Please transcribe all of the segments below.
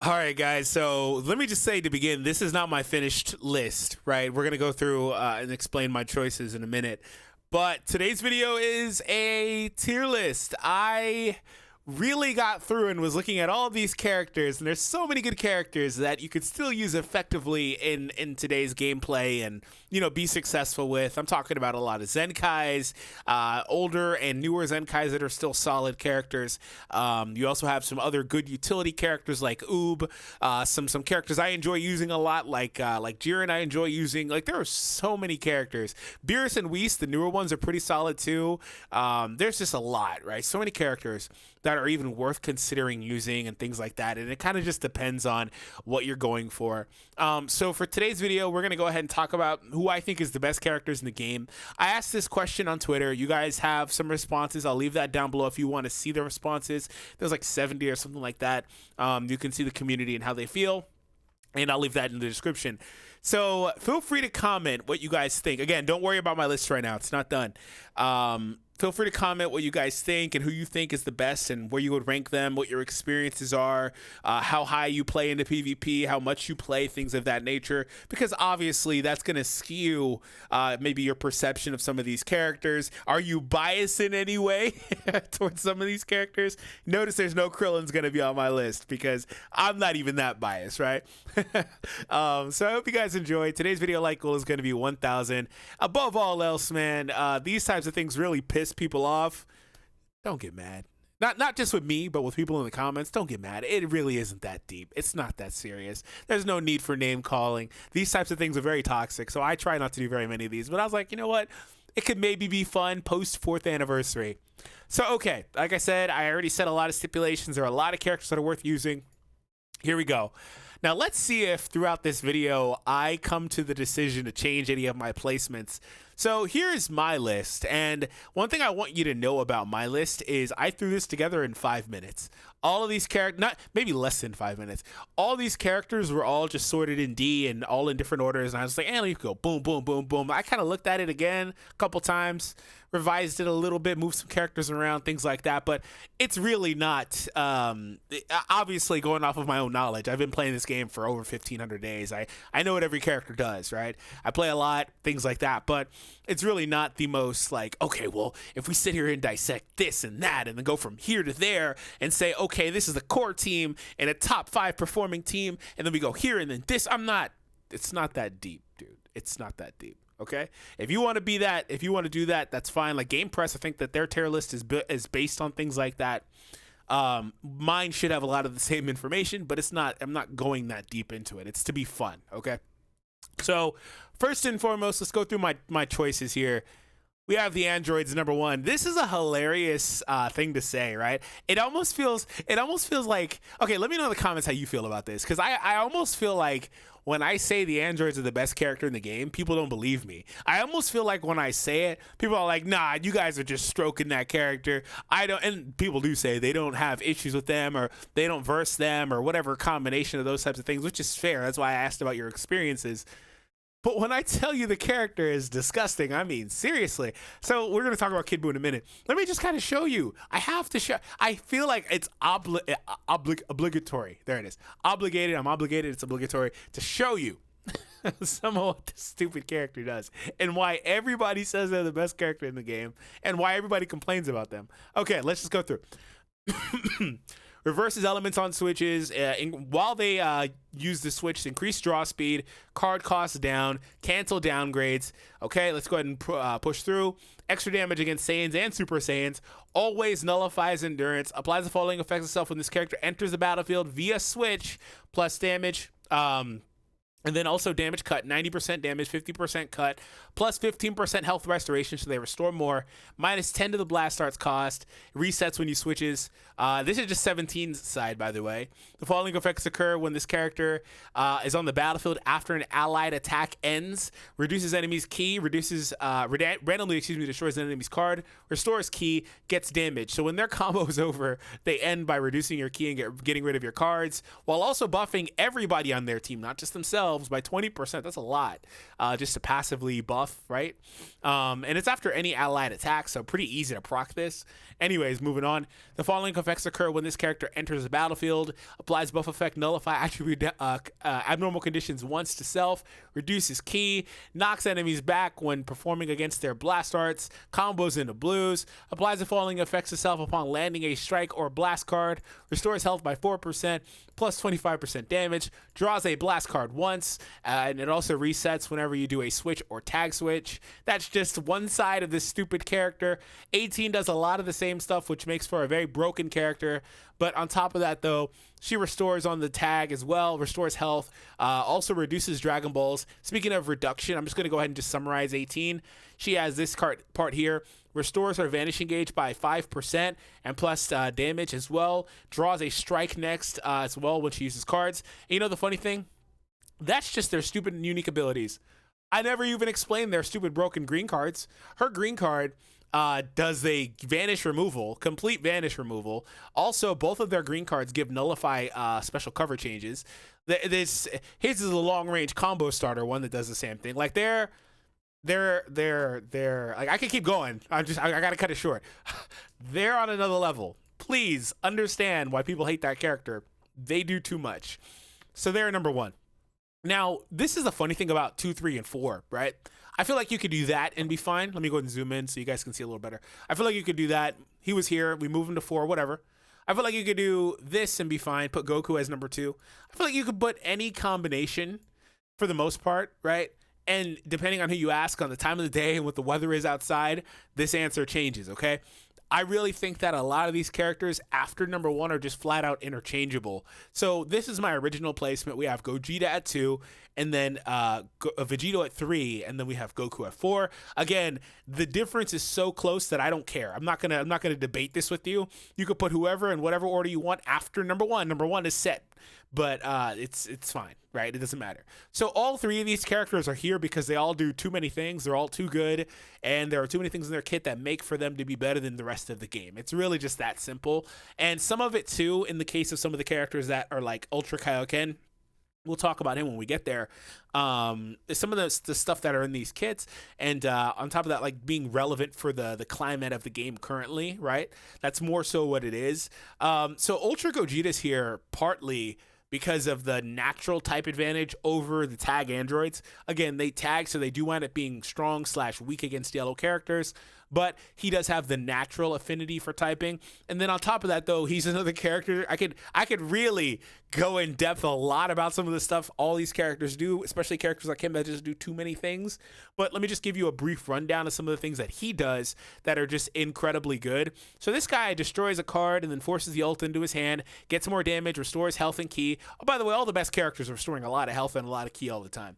All right, guys. So let me just say to begin, this is not my finished list, right? We're going to go through and explain my choices in a minute. But today's video is a tier list. I really got through and was looking at all these characters, and there's so many good characters that you could still use effectively in today's gameplay and, you know, be successful with. I'm talking about a lot of Zenkais, older and newer Zenkais that are still solid characters. You also have some other good utility characters like Oob, some characters I enjoy using a lot, like Jiren. I enjoy using. Like, there are so many characters. Beerus and Whis, the newer ones, are pretty solid too. There's just a lot, right? So many characters that are even worth considering using and things like that. And it kind of just depends on what you're going for. So for today's video, we're going to go ahead and talk about who I think is the best characters in the game. I asked this question on Twitter. You guys have some responses. I'll leave that down below if you want to see the responses. There's like 70 or something like that. You can see the community and how they feel, and I'll leave that in the description. So feel free to comment what you guys think. Again, don't worry about my list right now. It's not done. Feel free to comment what you guys think and who you think is the best and where you would rank them, what your experiences are, how high you play into PvP, how much you play, things of that nature, because obviously that's going to skew maybe your perception of some of these characters. Are you biased in any way towards some of these characters? Notice there's no Krillin's going to be on my list because I'm not even that biased, right? So I hope you guys enjoyed. Today's video like goal is going to be 1,000. Above all else, man, these types of things really piss people off. Don't get mad. Not just with me, but with people in the comments. Don't get mad. It really isn't that deep. It's not that serious. There's no need for name calling. These types of things are very toxic, so I try not to do very many of these. But I was like, you know what? It could maybe be fun post 4th anniversary. So, okay, like I said, I already said a lot of stipulations. There are a lot of characters that are worth using. Here we go. Now, let's see if throughout this video I come to the decision to change any of my placements. So here's my list, and one thing I want you to know about my list is I threw this together in 5 minutes. All of these characters, not maybe less than 5 minutes, all these characters were all just sorted in D and all in different orders, and I was like, let me go boom, boom, boom, boom. I kind of looked at it again a couple times, revised it a little bit, moved some characters around, things like that, but it's really not, obviously going off of my own knowledge. I've been playing this game for over 1,500 days. I know what every character does, right? I play a lot, things like that, but it's really not the most like, okay, well, if we sit here and dissect this and that and then go from here to there and say, okay, this is the core team and a top 5 performing team, and then we go here and then this, it's not that deep, dude. It's not that deep. Okay, if you want to be that, if you want to do that, that's fine. Like Game Press, I think that their tier list is based on things like that. Mine should have a lot of the same information, but it's not. I'm not going that deep into it. It's to be fun. Okay, so first and foremost, let's go through my choices here. We have the androids number 1. This is a hilarious thing to say, right? It almost feels like, okay, let me know in the comments how you feel about this, because I almost feel like when I say the androids are the best character in the game, people don't believe me. I almost feel like when I say it, people are like, nah, you guys are just stroking that character. And people do say they don't have issues with them or they don't verse them or whatever combination of those types of things, which is fair. That's why I asked about your experiences. But when I tell you the character is disgusting, I mean, seriously. So we're going to talk about Kid Buu in a minute. Let me just kind of show you. I have to show. I feel like it's obligatory. There it is. Obligated. I'm obligated. It's obligatory to show you some of what this stupid character does and why everybody says they're the best character in the game and why everybody complains about them. Okay, let's just go through. Reverses elements on switches. While they use the switch to increase draw speed, card costs down, cancel downgrades. Okay, let's go ahead and push through. Extra damage against Saiyans and Super Saiyans. Always nullifies endurance. Applies the following effects itself when this character enters the battlefield via switch. Plus damage. And then also damage cut, 90% damage, 50% cut, plus 15% health restoration, so they restore more. Minus 10 to the blast arts cost, resets when you switches. This is just 17's side, by the way. The following effects occur when this character is on the battlefield after an allied attack ends. Reduces enemy's ki, randomly destroys an enemy's card, restores ki, gets damage. So when their combo is over, they end by reducing your ki and getting rid of your cards, while also buffing everybody on their team, not just themselves, themselves by 20%. That's a lot, just to passively buff, right? And it's after any allied attack, so pretty easy to proc this. Anyways, moving on. The following effects occur when this character enters the battlefield. Applies buff effect, nullify attribute abnormal conditions once to self, reduces ki, knocks enemies back when performing against their blast arts, combos into blues, applies the following effects to self upon landing a strike or blast card, restores health by 4%, plus 25% damage, draws a blast card once, and it also resets whenever you do a switch or tag switch. That's just one side of this stupid character. 18 does a lot of the same stuff, which makes for a very broken character, but on top of that though, she restores on the tag as well, restores health, also reduces Dragon Balls. Speaking of reduction, I'm just going to go ahead and just summarize 18. She has this part here, restores her vanishing gauge by 5% and plus damage as well, draws a strike next as well when she uses cards. And you know the funny thing? That's just their stupid and unique abilities. I never even explained their stupid broken green cards. Her green card does a vanish removal, complete vanish removal. Also, both of their green cards give nullify special cover changes. His is a long range combo starter one that does the same thing. Like they're like, I can keep going. I gotta cut it short. They're on another level. Please understand why people hate that character. They do too much. So they're number one. Now, this is the funny thing about 2, 3, and 4, right? I feel like you could do that and be fine. Let me go ahead and zoom in so you guys can see a little better. I feel like you could do that. He was here. We move him to 4, whatever. I feel like you could do this and be fine. Put Goku as number 2. I feel like you could put any combination for the most part, right? And depending on who you ask, on the time of the day and what the weather is outside, this answer changes, okay? I really think that a lot of these characters after number 1 are just flat out interchangeable. So this is my original placement. We have Gogeta at 2, and then Vegito at 3, and then we have Goku at 4. Again, the difference is so close that I don't care. I'm not gonna debate this with you. You could put whoever in whatever order you want after number 1. Number 1 is set, but it's fine, right? It doesn't matter. So all 3 of these characters are here because they all do too many things. They're all too good, and there are too many things in their kit that make for them to be better than the rest of the game. It's really just that simple. And some of it too, in the case of some of the characters that are like Ultra Kaioken, we'll talk about him when we get there. Some of the stuff that are in these kits, and on top of that, like being relevant for the climate of the game currently, right? That's more so what it is. So Ultra Gogeta's here partly because of the natural type advantage over the tag androids. Again, they tag, so they do wind up being strong / weak against yellow characters, but he does have the natural affinity for typing. And then on top of that, though, he's another character. I could really go in depth a lot about some of the stuff all these characters do, especially characters like him that just do too many things. But let me just give you a brief rundown of some of the things that he does that are just incredibly good. So this guy destroys a card and then forces the ult into his hand, gets more damage, restores health and ki. Oh, by the way, all the best characters are restoring a lot of health and a lot of ki all the time.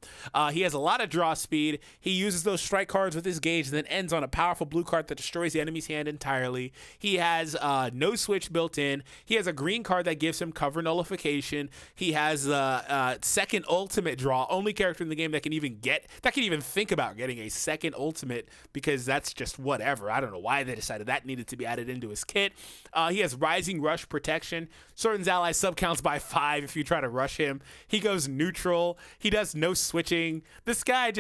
He has a lot of draw speed. He uses those strike cards with his gauge and then ends on a powerful blue card that destroys the enemy's hand entirely. He has no switch built in. He has a green card that gives him cover nullification. He has the second ultimate draw. Only character in the game that can even think about getting a second ultimate, because that's just whatever. I don't know why they decided that needed to be added into his kit. He has rising rush protection. Shortens ally sub counts by 5 if you try to rush him. He goes neutral. He does no switching. This guy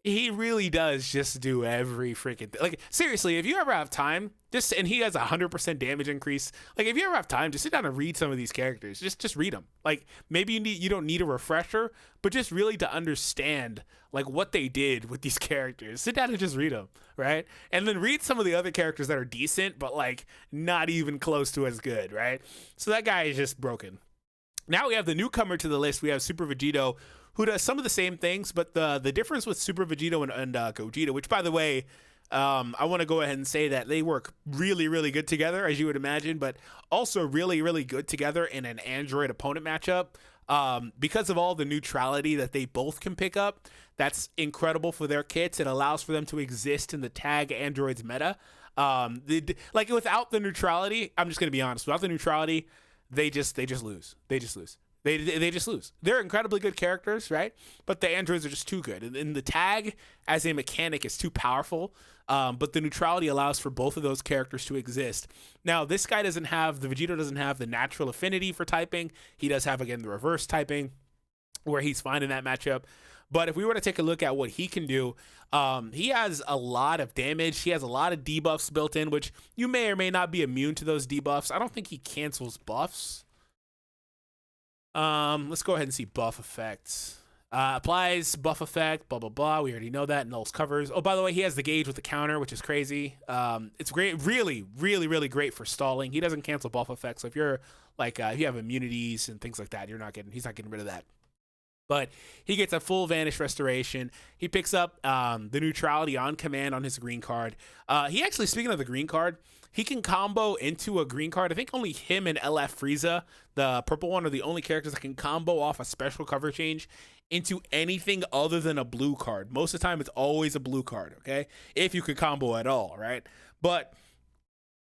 he really does just do every freaking thing. Like, seriously, if you ever have time, and he has 100% damage increase. Like, if you ever have time, just sit down and read some of these characters. Just read them. Like, maybe you don't need a refresher, but just really to understand, like, what they did with these characters. Sit down and just read them, right? And then read some of the other characters that are decent, but, like, not even close to as good, right? So that guy is just broken. Now we have the newcomer to the list. We have Super Vegito, who does some of the same things, but the difference with Super Vegito and Gogeta, which, by the way, I want to go ahead and say that they work really, really good together, as you would imagine, but also really, really good together in an Android opponent matchup. Because of all the neutrality that they both can pick up, that's incredible for their kits. It allows for them to exist in the tag androids meta. Like, without the neutrality, I'm just going to be honest, without the neutrality, they just lose. They just lose. They just lose. They're incredibly good characters, right? But the androids are just too good. And the tag as a mechanic is too powerful. But the neutrality allows for both of those characters to exist. Now, this guy Vegito doesn't have the natural affinity for typing. He does have, again, the reverse typing. where he's fine in that matchup. But if we were to take a look at what he can do, he has a lot of damage. He has a lot of debuffs built in, which you may or may not be immune to those debuffs. I don't think he cancels buffs. Let's go ahead and see buff effects. Applies buff effect, blah, blah, blah. We already know that. Nulls covers. Oh, by the way, he has the gauge with the counter, which is crazy. It's great. Really, really, really great for stalling. He doesn't cancel buff effects. So if you're like, if you have immunities and things like that, he's not getting rid of that. But he gets a full Vanish Restoration. He picks up the neutrality on command on his green card. He actually, speaking of the green card, he can combo into a green card. I think only him and LF Frieza, the purple one, are the only characters that can combo off a special cover change into anything other than a blue card. Most of the time, it's always a blue card, okay? If you could combo at all, right? But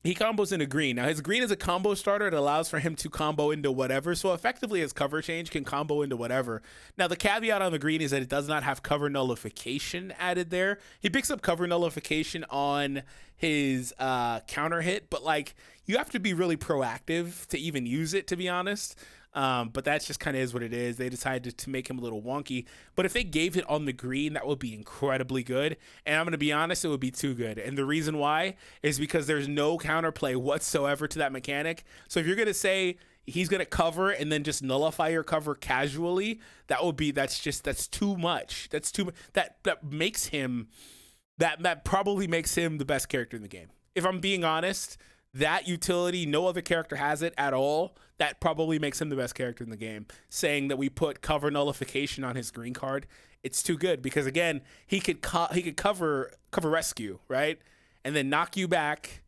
he combos into green. Now, his green is a combo starter. It allows for him to combo into whatever. So effectively, his cover change can combo into whatever. Now, the caveat on the green is that it does not have cover nullification added there. He picks up cover nullification on his counter hit, but like, you have to be really proactive to even use it, to be honest. But that's just kind of is what it is. They decided to make him a little wonky. But if they gave it on the green, that would be incredibly good. And I'm going to be honest, it would be too good. And the reason why is because there's no counterplay whatsoever to that mechanic. So if you're going to say he's going to cover and then just nullify your cover casually, that's too much. That's too much. That makes him, that probably makes him the best character in the game. If I'm being honest, that utility, no other character has it at all. That probably makes him the best character in the game. Saying that we put cover nullification on his green card, it's too good because again, he could cover rescue, right, and then knock you back,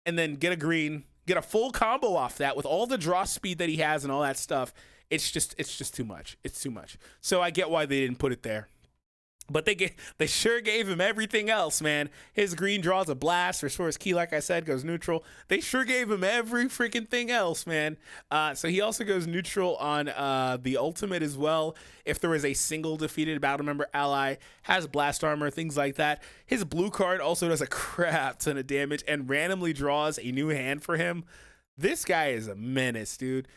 and then get a green, get a full combo off that with all the draw speed that he has and all that stuff. It's just too much. It's too much. So I get why they didn't put it there. But they sure gave him everything else, man. His green draws a blast, restores ki, like I said, goes neutral. They sure gave him every freaking thing else, man. So he also goes neutral on the ultimate as well. If there is a single defeated battle member ally, has blast armor, things like that. His blue card also does a crap ton of damage and randomly draws a new hand for him. This guy is a menace, dude.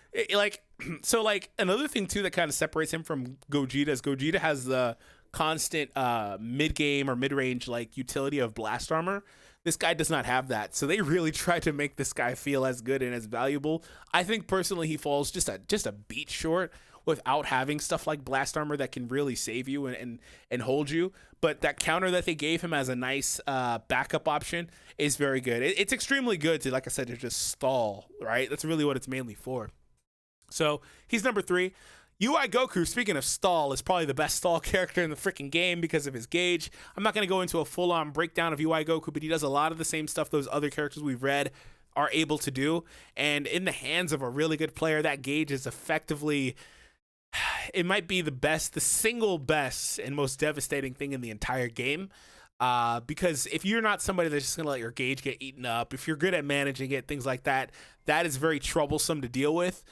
So another thing too that kind of separates him from Gogeta is Gogeta has the constant mid-game or mid-range like utility of blast armor. This guy does not have that, so they really tried to make this guy feel as good and as valuable. I think personally he falls just a beat short without having stuff like blast armor that can really save you and hold you. But that counter that they gave him as a nice backup option is very good. It's extremely good to, like I said, to just stall, right? That's really what it's mainly for. So he's number 3. UI Goku, speaking of stall, is probably the best stall character in the freaking game because of his gauge. I'm not going to go into a full-on breakdown of UI Goku, but he does a lot of the same stuff those other characters we've read are able to do. And in the hands of a really good player, that gauge is effectively, it might be the single best and most devastating thing in the entire game. Because if you're not somebody that's just going to let your gauge get eaten up, if you're good at managing it, things like that, that is very troublesome to deal with.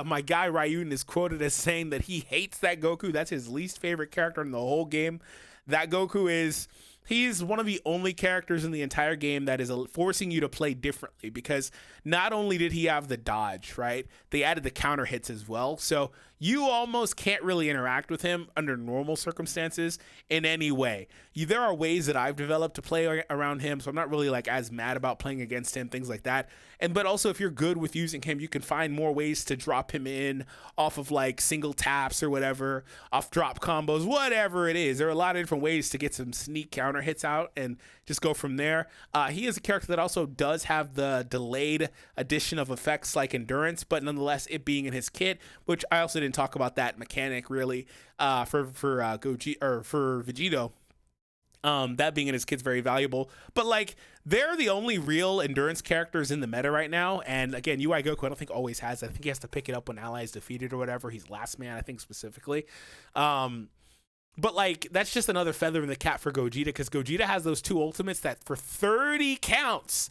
My guy Ryuden is quoted as saying that he hates that Goku. That's his least favorite character in the whole game. That Goku he's one of the only characters in the entire game that is forcing you to play differently because not only did he have the dodge, right? They added the counter hits as well. So you almost can't really interact with him under normal circumstances in any way. There are ways that I've developed to play around him, so I'm not really like as mad about playing against him, things like that. But also if you're good with using him, you can find more ways to drop him in off of like single taps or whatever, off drop combos, whatever it is. There are a lot of different ways to get some sneak counter hits out and just go from there. He is a character that also does have the delayed addition of effects like endurance, but nonetheless it being in his kit, which I also didn't talk about that mechanic really for Vegito. That being in his kit's very valuable, but like they're the only real endurance characters in the meta right now. And again, UI Goku I don't think always has. I think he has to pick it up when ally is defeated or whatever. He's last man, I think specifically. But like that's just another feather in the cap for Gogeta because Gogeta has those 2 ultimates that for 30 counts,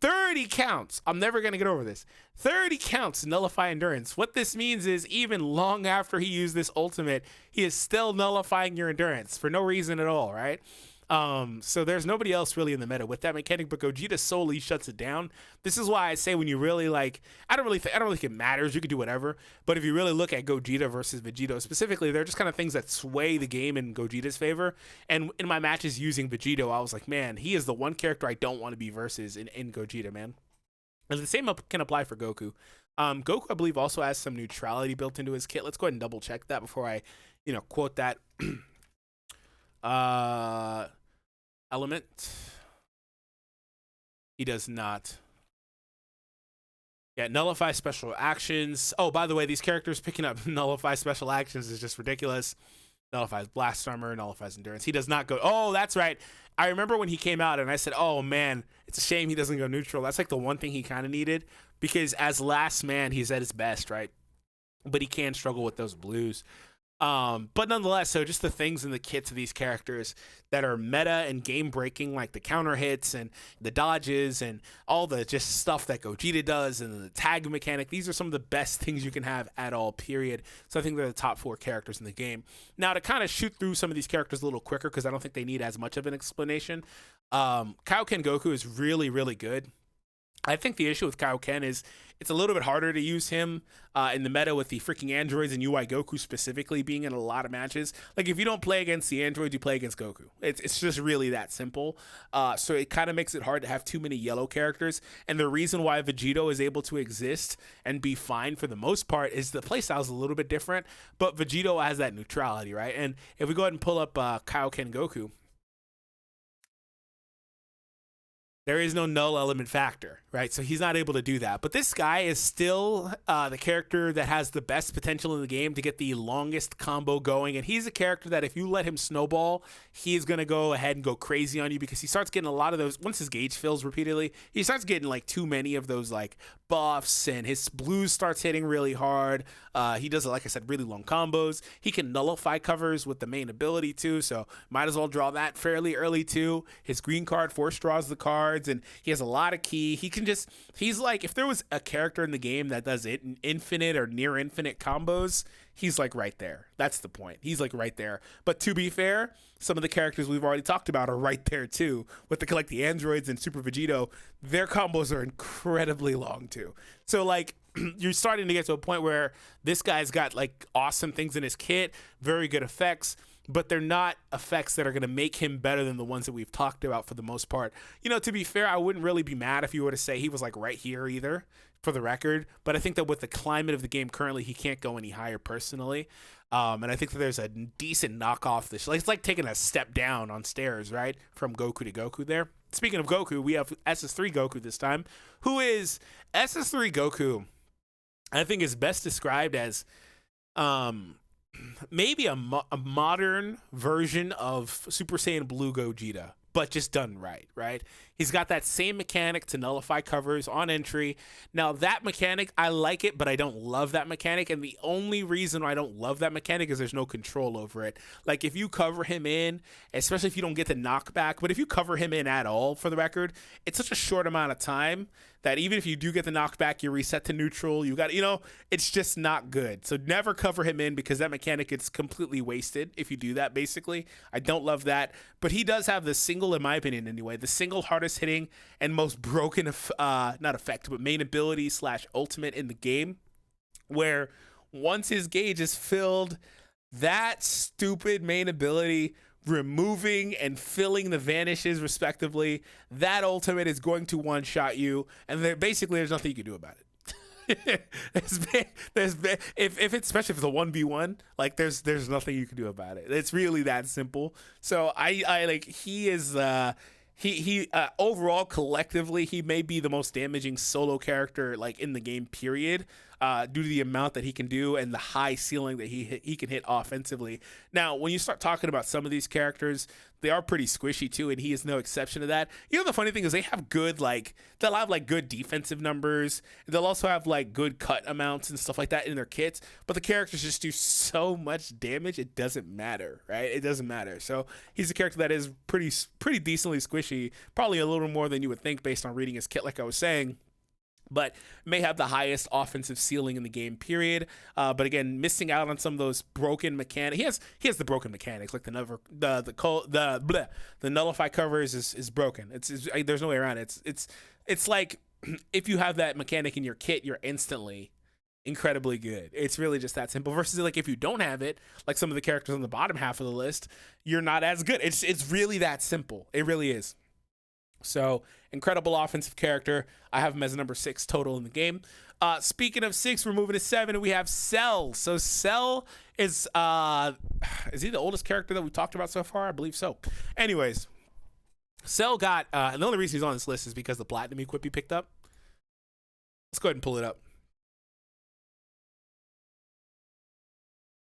I'm never going to get over this. 30 counts nullify endurance. What this means is even long after he used this ultimate, he is still nullifying your endurance for no reason at all, right? So there's nobody else really in the meta with that mechanic, but Gogeta solely shuts it down. This is why I say when you really like, I don't really think it matters. You can do whatever, but if you really look at Gogeta versus Vegito specifically, they're just kind of things that sway the game in Gogeta's favor. And in my matches using Vegito, I was like, man, he is the one character I don't want to be versus in Gogeta, man. And the same can apply for Goku. Goku, I believe, also has some neutrality built into his kit. Let's go ahead and double check that before I, quote that. Element. He does not. Yeah, nullify special actions. Oh, by the way, these characters picking up nullify special actions is just ridiculous. Nullifies blast armor, nullifies endurance. He does not go. Oh, that's right. I remember when he came out and I said, oh man, it's a shame he doesn't go neutral. That's like the one thing he kind of needed, because as last man, he's at his best, right? But he can struggle with those blues. But nonetheless, so just the things in the kits of these characters that are meta and game breaking, like the counter hits and the dodges and all the just stuff that Gogeta does and the tag mechanic. These are some of the best things you can have at all, period. So I think they're the top 4 characters in the game. Now, to kind of shoot through some of these characters a little quicker, because I don't think they need as much of an explanation, Kaioken Goku is really, really good. I think the issue with Kaioken is it's a little bit harder to use him in the meta with the freaking androids and UI Goku specifically being in a lot of matches. Like, if you don't play against the androids, you play against Goku. It's just really that simple. So it kind of makes it hard to have too many yellow characters. And the reason why Vegito is able to exist and be fine for the most part is the playstyle is a little bit different, but Vegito has that neutrality, right? And if we go ahead and pull up Kaioken Goku, there is no null element factor, right? So he's not able to do that. But this guy is still the character that has the best potential in the game to get the longest combo going. And he's a character that if you let him snowball, he's going to go ahead and go crazy on you, because he starts getting a lot of those. Once his gauge fills repeatedly, he starts getting like too many of those like buffs, and his blues starts hitting really hard. He does, like I said, really long combos. He can nullify covers with the main ability too, so might as well draw that fairly early too. His green card force draws the cards, and he has a lot of key. He's like, if there was a character in the game that does it in infinite or near infinite combos, he's like right there. That's the point. He's like right there. But to be fair, some of the characters we've already talked about are right there too. With the androids and Super Vegito, their combos are incredibly long too. So like, you're starting to get to a point where this guy's got like awesome things in his kit, very good effects, but they're not effects that are going to make him better than the ones that we've talked about for the most part. To be fair, I wouldn't really be mad if you were to say he was like right here either, for the record, but I think that with the climate of the game currently, he can't go any higher personally. And I think that there's a decent knockoff. It's like taking a step down on stairs, right? From Goku to Goku there. Speaking of Goku, we have SS3 Goku this time, who is SS3 Goku. I think is best described as maybe a modern version of Super Saiyan Blue Gogeta, but just done right? He's got that same mechanic to nullify covers on entry. Now, that mechanic, I like it, but I don't love that mechanic, and the only reason I don't love that mechanic is there's no control over it. Like, if you cover him in, especially if you don't get the knockback, but if you cover him in at all, for the record, it's such a short amount of time that even if you do get the knockback, you reset to neutral, it's just not good. So never cover him in, because that mechanic gets completely wasted if you do that, basically. I don't love that, but he does have the single, in my opinion anyway, the single hardest hitting and most broken, not effect, but main ability / ultimate in the game, where once his gauge is filled, that stupid main ability, removing and filling the vanishes respectively, that ultimate is going to one-shot you, and there's nothing you can do about it. If it's, especially if it's a 1v1, like there's nothing you can do about it. It's really that simple. So I like, he is he overall, collectively, he may be the most damaging solo character like in the game, period, due to the amount that he can do and the high ceiling that he can hit offensively. Now, when you start talking about some of these characters, they are pretty squishy too, and he is no exception to that. The funny thing is they have they'll have like good defensive numbers. They'll also have like good cut amounts and stuff like that in their kits, but the characters just do so much damage, it doesn't matter, right? It doesn't matter. So he's a character that is pretty decently squishy, probably a little more than you would think based on reading his kit, like I was saying. but may have the highest offensive ceiling in the game, period. But again, missing out on some of those broken mechanics. He has the broken mechanics, like the nullify covers is broken. There's no way around it. It's like if you have that mechanic in your kit, you're instantly incredibly good. It's really just that simple. Versus like if you don't have it, like some of the characters on the bottom half of the list, you're not as good. It's really that simple. It really is. So, incredible offensive character. I have him as number 6 total in the game. Speaking of 6, we're moving to 7, and we have Cell. So, Cell is he the oldest character that we talked about so far? I believe so. Anyways, Cell got, and the only reason he's on this list is because the Platinum equip he picked up. Let's go ahead and pull it up.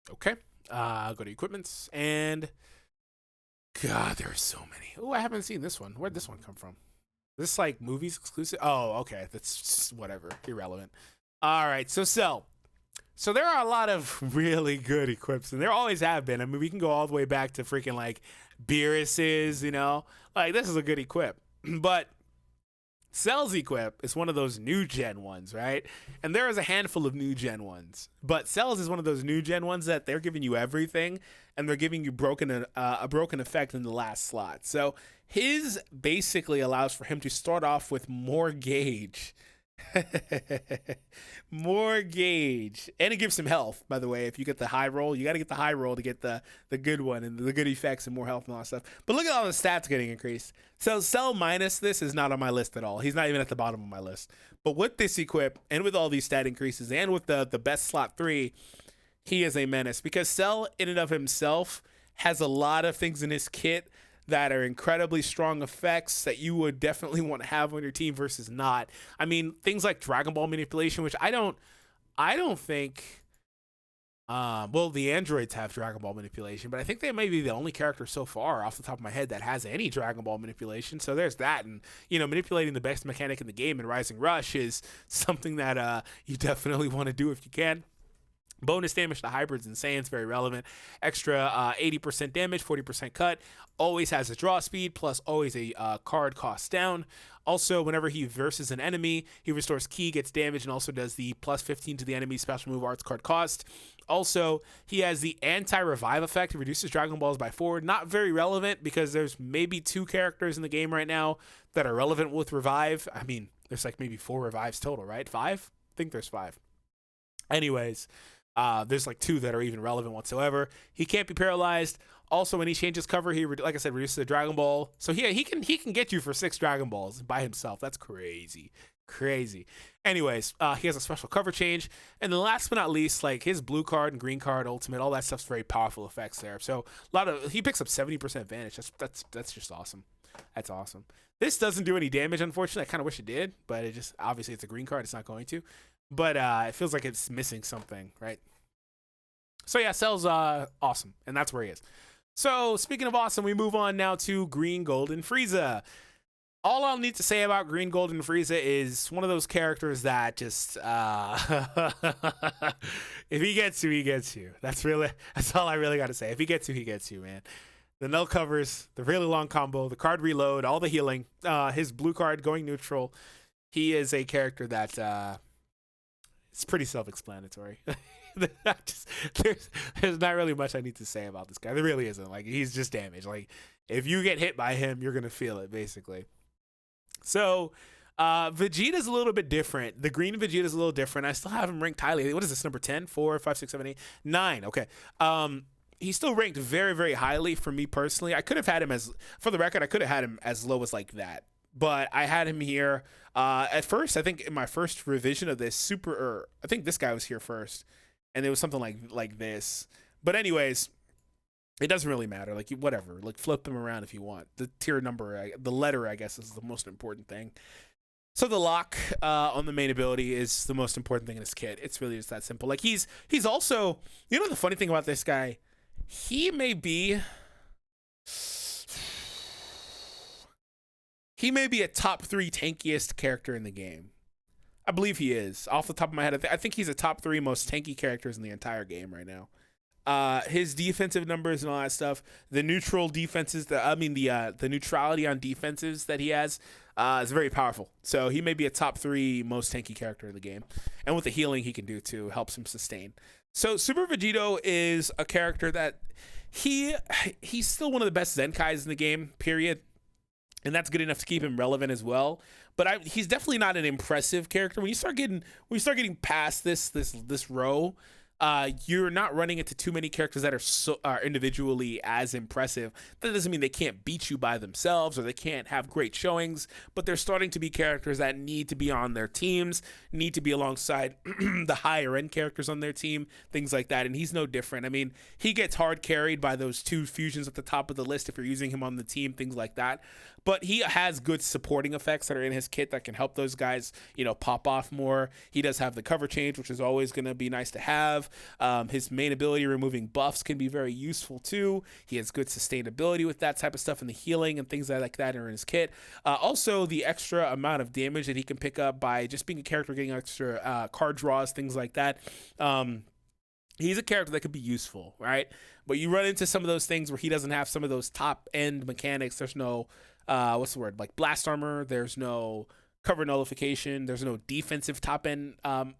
Okay. Go to equipments, and God, there are so many. Oh, I haven't seen this one. Where'd this one come from? Is this like movies exclusive? Oh, okay. That's just whatever. Irrelevant. All right. So Cell. So there are a lot of really good equips, and there always have been. I mean, we can go all the way back to freaking like Beerus's, you know? Like, this is a good equip. But Cell's equip is one of those new gen ones, right? And there is a handful of new gen ones, but Cell's is one of those new gen ones that they're giving you everything, and they're giving you a broken effect in the last slot. So his basically allows for him to start off with more gauge. More gauge, and it gives some health, by the way. If you get the high roll, you got to get the high roll to get the good one and the good effects and more health and all that stuff. But look at all the stats getting increased. So Cell minus this is not on my list at all. He's not even at the bottom of my list. But with this equip and with all these stat increases and with the best slot 3, he is a menace, because Cell in and of himself has a lot of things in his kit that are incredibly strong effects that you would definitely want to have on your team versus not. I mean, things like Dragon Ball manipulation, which I don't think, well, the androids have Dragon Ball manipulation, but I think they may be the only character so far off the top of my head that has any Dragon Ball manipulation. So there's that. And, you know, manipulating the best mechanic in the game in Rising Rush is something that you definitely want to do if you can. Bonus damage to hybrids and Saiyans, very relevant. Extra 80% damage, 40% cut. Always has a draw speed, plus always a card cost down. Also, whenever he versus an enemy, he restores ki, gets damage, and also does the plus 15 to the enemy's special move arts card cost. Also, he has the anti-revive effect. It reduces Dragon Balls by 4. Not very relevant, because there's maybe 2 characters in the game right now that are relevant with revive. I mean, there's like maybe 4 revives total, right? 5? I think there's 5. Anyways, there's like 2 that are even relevant whatsoever. He can't be paralyzed. Also, when he changes cover, he, like I said, reduces the Dragon Ball. So he can get you for 6 Dragon Balls by himself. That's crazy. Anyways, he has a special cover change. And then last but not least, like his blue card and green card ultimate, all that stuff's very powerful effects there. So he picks up 70% advantage. That's just awesome. That's awesome. This doesn't do any damage, unfortunately. I kind of wish it did, but it just, obviously it's a green card. It's not going to. But it feels like it's missing something, right? So yeah, Cell's awesome, and that's where he is. So speaking of awesome, we move on now to Green Golden Frieza. All I'll need to say about Green Golden Frieza is one of those characters that just if he gets you, he gets you. That's all I really got to say. If he gets you, he gets you, man. The null covers, the really long combo, the card reload, all the healing, his blue card going neutral. He is a character that it's pretty self-explanatory. There's not really much I need to say about this guy. There really isn't. Like, he's just damage. Like, if you get hit by him, you're gonna feel it, basically. So Vegeta's a little bit different. The green Vegeta's a little different. I still have him ranked highly. What is this, number 10? 4, 5, 6, 7, 8, 9. Okay. He's still ranked very, very highly for me personally. I could have had him as, for the record, I could have had him as low as like that. But I had him here at first. I think in my first revision of this, I think this guy was here first, and it was something like this. But anyways, it doesn't really matter. Like, whatever. Like, flip them around if you want. The tier number, the letter, I guess, is the most important thing. So the lock on the main ability is the most important thing in his kit. It's really just that simple. Like, he's also, you know, the funny thing about this guy, he may be a top 3 tankiest character in the game. I believe he is. Off the top of my head, I think he's a top 3 most tanky characters in the entire game right now. His defensive numbers and all that stuff, the neutral defenses, the neutrality on defenses that he has, is very powerful. So he may be a top 3 most tanky character in the game. And with the healing he can do too, helps him sustain. So Super Vegito is a character that he's still one of the best Zenkais in the game, period. And that's good enough to keep him relevant as well. But he's definitely not an impressive character. When you start getting past this row, you're not running into too many characters that are individually as impressive. That doesn't mean they can't beat you by themselves or they can't have great showings, but they're starting to be characters that need to be on their teams, need to be alongside the higher end characters on their team, things like that. And he's no different. I mean, he gets hard carried by those 2 fusions at the top of the list if you're using him on the team, things like that. But he has good supporting effects that are in his kit that can help those guys, pop off more. He does have the cover change, which is always going to be nice to have. His main ability, removing buffs, can be very useful too. He has good sustainability with that type of stuff, and the healing and things like that are in his kit. Also, the extra amount of damage that he can pick up by just being a character getting extra card draws, things like that. He's a character that could be useful, right? But you run into some of those things where he doesn't have some of those top end mechanics. There's no like blast armor. There's no cover nullification. There's no defensive top end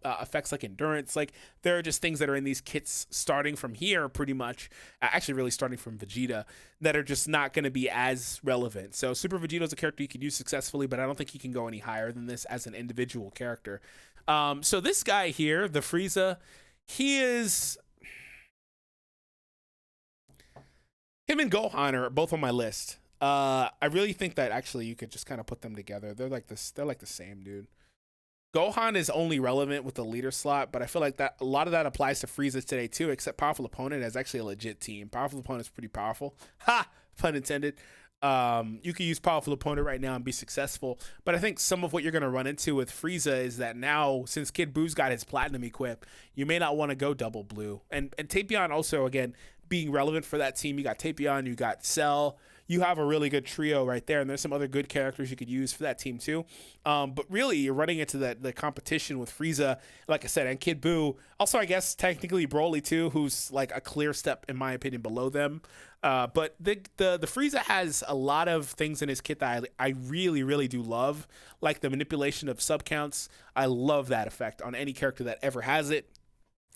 effects like endurance. Like, there are just things that are in these kits starting from here, pretty much, actually really starting from Vegeta, that are just not going to be as relevant. So Super Vegito is a character you can use successfully, but I don't think he can go any higher than this as an individual character. So this guy here, the Frieza, him and Gohan are both on my list. I really think that actually you could just kind of put them together. They're like the same, dude. Gohan is only relevant with the leader slot, but I feel like that a lot of that applies to Frieza today too, except Powerful Opponent is actually a legit team. Powerful Opponent is pretty powerful. Ha! Pun intended. You can use Powerful Opponent right now and be successful, but I think some of what you're going to run into with Frieza is that now, since Kid Boo's got his Platinum equip, you may not want to go double blue. And Tapion also, again, being relevant for that team. You got Tapion, you got Cell. You have a really good trio right there, and there's some other good characters you could use for that team too. But really, you're running into the competition with Frieza, like I said, and Kid Buu. Also, I guess technically Broly too, who's like a clear step in my opinion below them. But the Frieza has a lot of things in his kit that I really, really do love, like the manipulation of sub counts. I love that effect on any character that ever has it.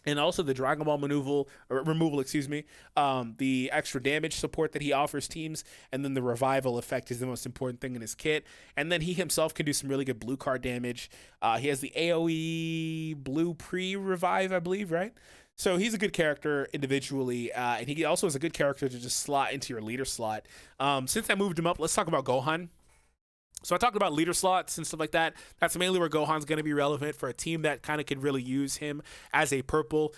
And also the Dragon Ball removal, the extra damage support that he offers teams, and then the revival effect is the most important thing in his kit. And then he himself can do some really good blue card damage. He has the AoE blue pre-revive, I believe, right? So he's a good character individually, and he also is a good character to just slot into your leader slot. Since I moved him up, let's talk about Gohan. So I talked about leader slots and stuff like that. That's mainly where Gohan's going to be relevant for a team that kind of could really use him as a purple,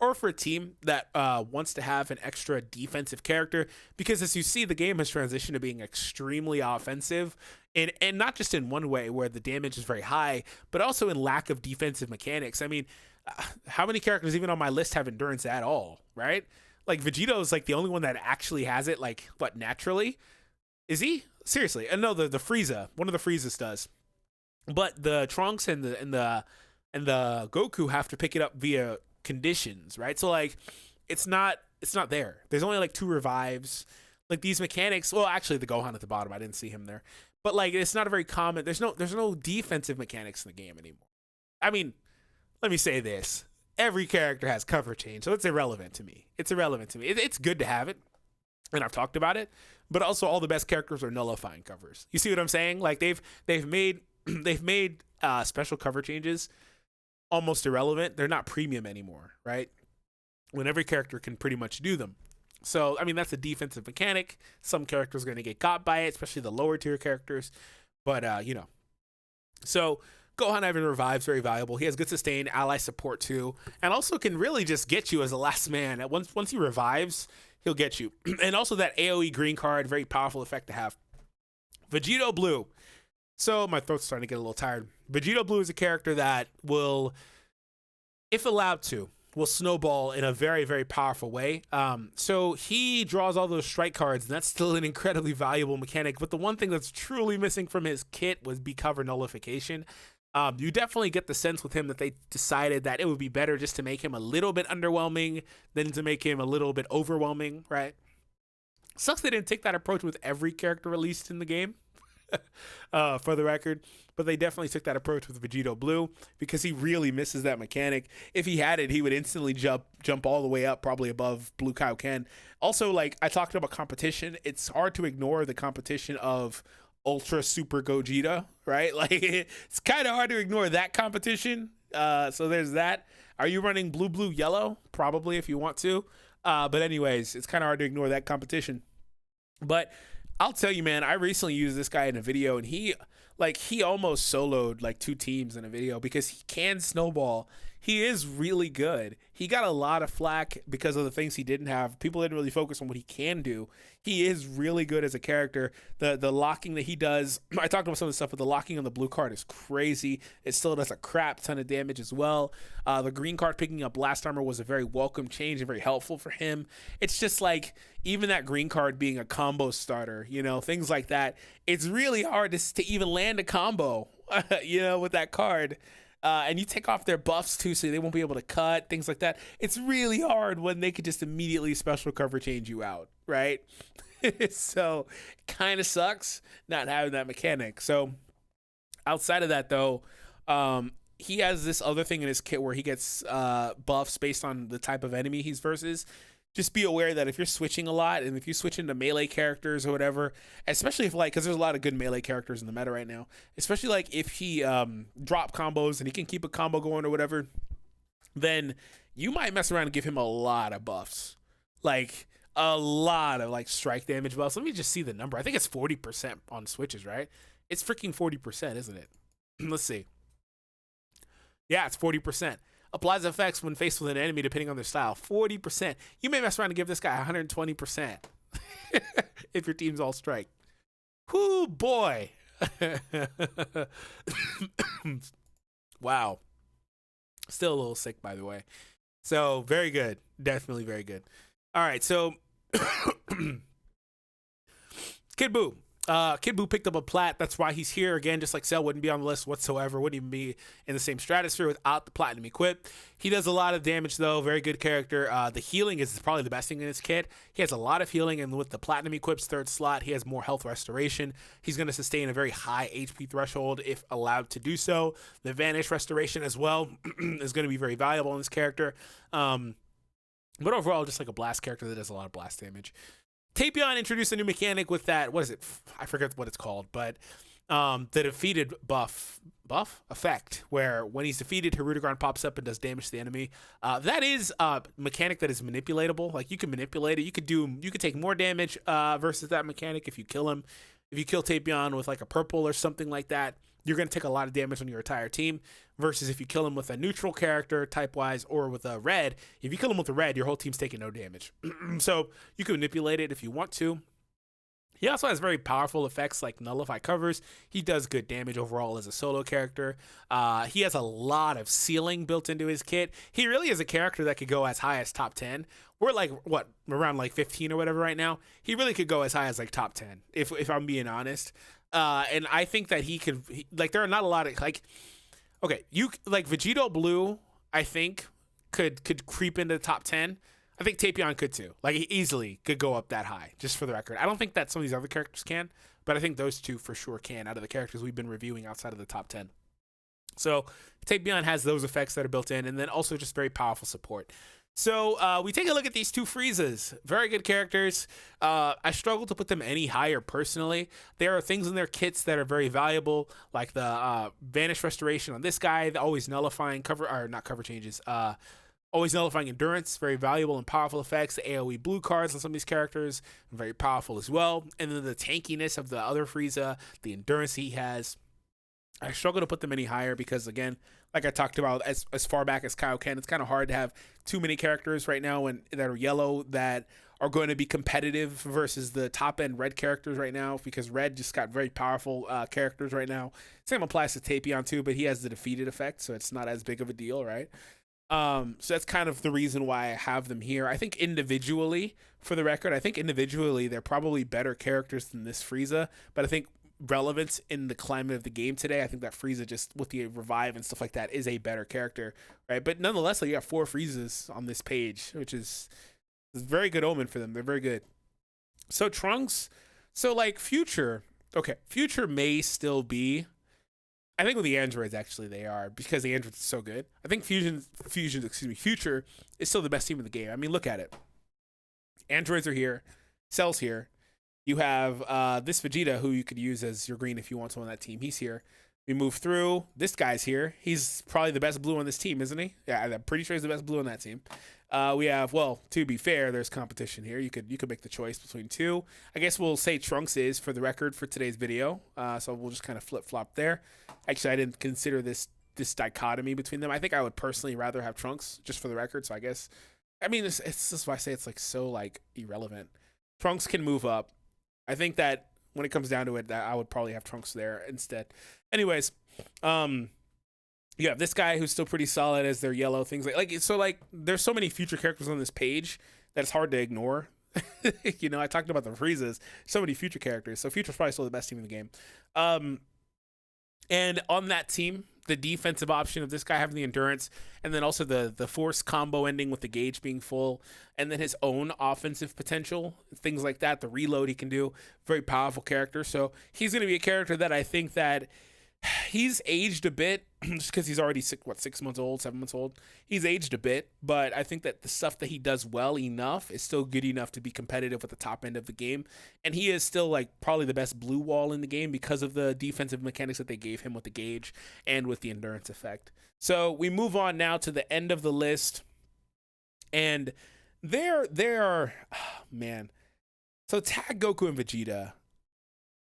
or for a team that wants to have an extra defensive character, because as you see, the game has transitioned to being extremely offensive, and not just in one way where the damage is very high, but also in lack of defensive mechanics. I mean, how many characters even on my list have endurance at all, right? Like Vegito is like the only one that actually has it, like, what, naturally? Is he? Seriously, no, the Frieza, one of the Friezas does, but the Trunks and the Goku have to pick it up via conditions, right? So like, it's not there. There's only like 2 revives. Like these mechanics. Well, actually, the Gohan at the bottom, I didn't see him there, but like, it's not a very common. There's no defensive mechanics in the game anymore. I mean, let me say this: every character has cover change, so it's irrelevant to me. It's good to have it, and I've talked about it. But also, all the best characters are nullifying covers. You see what I'm saying? Like they've made special cover changes almost irrelevant. They're not premium anymore, right? When every character can pretty much do them. So I mean, that's a defensive mechanic. Some characters are going to get got by it, especially the lower tier characters. But so Gohan having revives very valuable. He has good sustain, ally support too, and also can really just get you as a last man. Once he revives, he'll get you. And also that AoE green card, very powerful effect to have. Vegito Blue. So my throat's starting to get a little tired. Vegito Blue is a character that will, if allowed to, will snowball in a very, very powerful way. So he draws all those strike cards, and that's still an incredibly valuable mechanic. But the one thing that's truly missing from his kit was cover nullification. You definitely get the sense with him that they decided that it would be better just to make him a little bit underwhelming than to make him a little bit overwhelming, right? Sucks they didn't take that approach with every character released in the game. for the record. But they definitely took that approach with Vegito Blue because he really misses that mechanic. If he had it, he would instantly jump all the way up, probably above Blue Kaioken. Also, like I talked about competition, it's hard to ignore the competition of Ultra Super Gogeta, right? Like it's kind of hard to ignore that competition. So there's that. Are you running blue, yellow? Probably if you want to. But anyways, it's kind of hard to ignore that competition. But I'll tell you, man, I recently used this guy in a video, and he almost soloed like 2 teams in a video because he can snowball. He is really good. He got a lot of flack because of the things he didn't have. People didn't really focus on what he can do. He is really good as a character. The locking that he does, I talked about some of the stuff, but the locking on the blue card is crazy. It still does a crap ton of damage as well. The green card picking up blast armor was a very welcome change and very helpful for him. It's just like, even that green card being a combo starter, you know, things like that. It's really hard to even land a combo, you know, with that card. And you take off their buffs too, so they won't be able to cut, things like that. It's really hard when they could just immediately special cover change you out, right? So it kind of sucks not having that mechanic. So outside of that, though, he has this other thing in his kit where he gets buffs based on the type of enemy he's versus. Just be aware that if you're switching a lot and if you switch into melee characters or whatever, especially if like, because there's a lot of good melee characters in the meta right now, especially like if he drop combos and he can keep a combo going or whatever, then you might mess around and give him a lot of buffs, like a lot of like strike damage buffs. Let me just see the number. I think it's 40% on switches, right? It's freaking 40%, isn't it? Let's see. Yeah, it's 40%. Applies effects when faced with an enemy depending on their style. 40%. You may mess around and give this guy 120% if your team's all strike. Whoo, boy. Wow. Still a little sick, by the way. So, very good. Definitely very good. All right, so Kid Buu. Kid Buu picked up a plat. That's why he's here again. Just like Cell wouldn't be on the list whatsoever. Wouldn't even be in the same stratosphere without the platinum equip. He does a lot of damage though. Very good character. The healing is probably the best thing in his kit. He has a lot of healing, and with the platinum equip's 3rd slot, he has more health restoration. He's going to sustain a very high HP threshold if allowed to do so. The vanish restoration as well is going to be very valuable in this character. But overall, just like a blast character that does a lot of blast damage. Tapion introduced a new mechanic with that, what is it? I forget what it's called, but the defeated buff effect, where when he's defeated, Hirudegarn pops up and does damage to the enemy. That is a mechanic that is manipulatable. Like, you can manipulate it. You could take more damage versus that mechanic if you kill him. If you kill Tapion with like a purple or something like that, you're going to take a lot of damage on your entire team, versus if you kill him with a neutral character type-wise or with a red. If you kill him with a red, your whole team's taking no damage. So you can manipulate it if you want to. He also has very powerful effects like nullify covers. He does good damage overall as a solo character. He has a lot of ceiling built into his kit. He really is a character that could go as high as top 10. We're like, what, around like 15 or whatever right now. He really could go as high as like top 10, if I'm being honest. And I think that he could, like, there are not a lot of, like, okay, you, like, Vegito Blue, I think, could creep into the top 10. I think Tapion could too. Like, he easily could go up that high, just for the record. I don't think that some of these other characters can, but I think those two for sure can, out of the characters we've been reviewing outside of the top 10. So Tapion has those effects that are built in, and then also just very powerful support. So we take a look at these 2 Friezas. Very good characters. I struggle to put them any higher personally. There are things in their kits that are very valuable, like the Vanish Restoration on this guy, the always nullifying always nullifying endurance, very valuable and powerful effects. The AoE blue cards on some of these characters, very powerful as well. And then the tankiness of the other Frieza, the endurance he has. I struggle to put them any higher because, again, like I talked about as far back as Kaioken, it's kind of hard to have too many characters right now that are yellow that are going to be competitive versus the top-end red characters right now, because red just got very powerful characters right now. Same applies to Tapion too, but he has the defeated effect, so it's not as big of a deal, right? So that's kind of the reason why I have them here. I think individually, for the record, they're probably better characters than this Frieza, but I think relevance in the climate of the game today, I think that Frieza, just with the revive and stuff like that, is a better character, right? But nonetheless, like, you got 4 Friezas on this page, which is a very good omen for them. They're very good. So Trunks, so like Future, Okay, future may still be. I think with the androids, actually, they are, because the androids are so good. I think future is still the best team in the game. I mean, look at it. Androids are here, Cell's here. You have this Vegeta, who you could use as your green if you want to on that team. He's here. We move through. This guy's here. He's probably the best blue on this team, isn't he? Yeah, I'm pretty sure he's the best blue on that team. We have, well, to be fair, there's competition here. You could make the choice between two. I guess we'll say Trunks is, for the record, for today's video. So we'll just kind of flip-flop there. Actually, I didn't consider this dichotomy between them. I think I would personally rather have Trunks, just for the record. So I guess, I mean, it's just why I say it's like so like irrelevant. Trunks can move up. I think that when it comes down to it, that I would probably have Trunks there instead. Anyways, you have this guy who's still pretty solid as their yellow things like there's so many future characters on this page that it's hard to ignore. You know, I talked about the Friezas, so many future characters. So Future's probably still the best team in the game. And on that team, the defensive option of this guy having the endurance, and then also the force combo ending with the gauge being full, and then his own offensive potential, things like that, the reload he can do, very powerful character. So he's going to be a character that I think that he's aged a bit, just because he's already 6 months old, 7 months old. He's aged a bit, but I think that the stuff that he does well enough is still good enough to be competitive with the top end of the game. And he is still like probably the best blue wall in the game because of the defensive mechanics that they gave him with the gauge and with the endurance effect. So we move on now to the end of the list, and there are, oh, man. So tag Goku and Vegeta,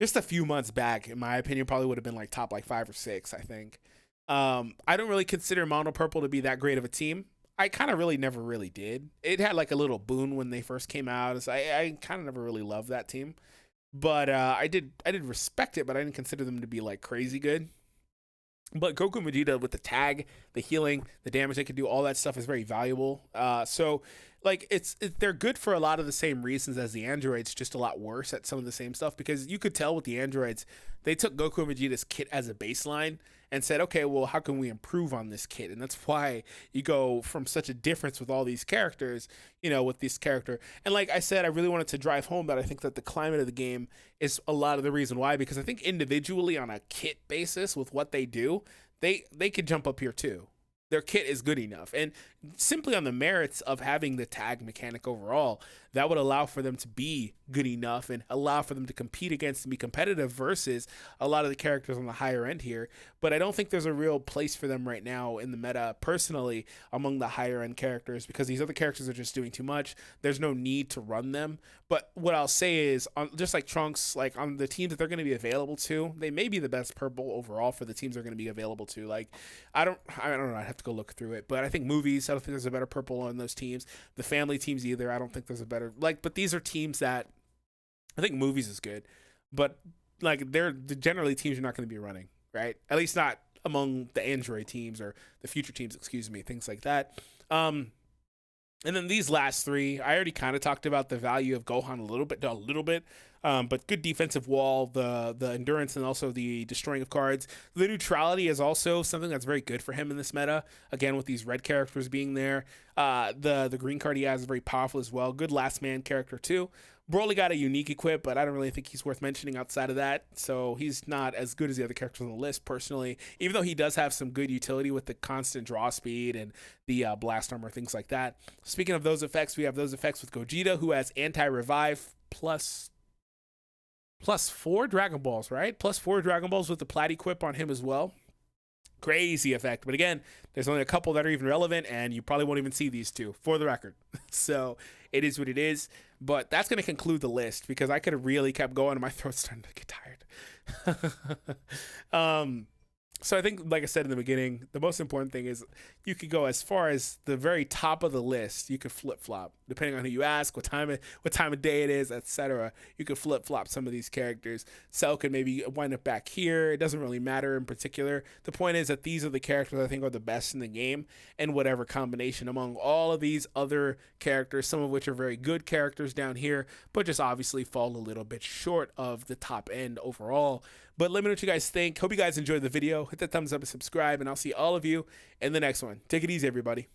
just a few months back, in my opinion, probably would have been like top like 5 or 6, I think. I don't really consider Mono Purple to be that great of a team. I kind of really never really did. It had like a little boon when they first came out. So I kind of never really loved that team. But I did respect it, but I didn't consider them to be like crazy good. But Goku and Vegeta with the tag, the healing, the damage they can do, all that stuff is very valuable. So like they're good for a lot of the same reasons as the androids, just a lot worse at some of the same stuff, because you could tell with the androids, they took Goku and Vegeta's kit as a baseline and said, okay, well, how can we improve on this kit? And that's why you go from such a difference with all these characters, you know, with this character. And like I said, I really wanted to drive home that I think that the climate of the game is a lot of the reason why, because I think individually on a kit basis with what they do, they could jump up here too. Their kit is good enough, and simply on the merits of having the tag mechanic overall, that would allow for them to be good enough and allow for them to compete against and be competitive versus a lot of the characters on the higher end here. But I don't think there's a real place for them right now in the meta, personally, among the higher end characters, because these other characters are just doing too much. There's no need to run them. But what I'll say is, just like Trunks, like on the teams that they're going to be available to, they may be the best purple overall for the teams they're going to be available to. Like, I don't know. I'd have to go look through it, but I think movies, I don't think there's a better purple on those teams. The family teams either, I don't think there's a better, like, but these are teams that I think movies is good, but like they're generally teams you're not going to be running, right? At least not among the Android teams or the future teams, excuse me, things like that. And then these last three, I already kind of talked about the value of Gohan a little bit, but good defensive wall, the endurance, and also the destroying of cards. The neutrality is also something that's very good for him in this meta. Again, with these red characters being there, the green card he has is very powerful as well. Good last man character too. Broly got a unique equip, but I don't really think he's worth mentioning outside of that. So he's not as good as the other characters on the list, personally, even though he does have some good utility with the constant draw speed and the blast armor, things like that. Speaking of those effects, we have those effects with Gogeta, who has anti-revive plus 4 Dragon Balls, right? Plus 4 Dragon Balls with the Plat equip on him as well. Crazy effect. But again, there's only a couple that are even relevant, and you probably won't even see these two, for the record. So it is what it is. But that's going to conclude the list, because I could have really kept going and my throat's starting to get tired. So I think, like I said in the beginning, the most important thing is you could go as far as the very top of the list. You could flip-flop, depending on who you ask, what time of day it is, etc. You could flip-flop some of these characters. Cell could maybe wind up back here. It doesn't really matter in particular. The point is that these are the characters I think are the best in the game, and whatever combination among all of these other characters, some of which are very good characters down here, but just obviously fall a little bit short of the top end overall. But let me know what you guys think. Hope you guys enjoyed the video. Hit that thumbs up and subscribe, and I'll see all of you in the next one. Take it easy, everybody.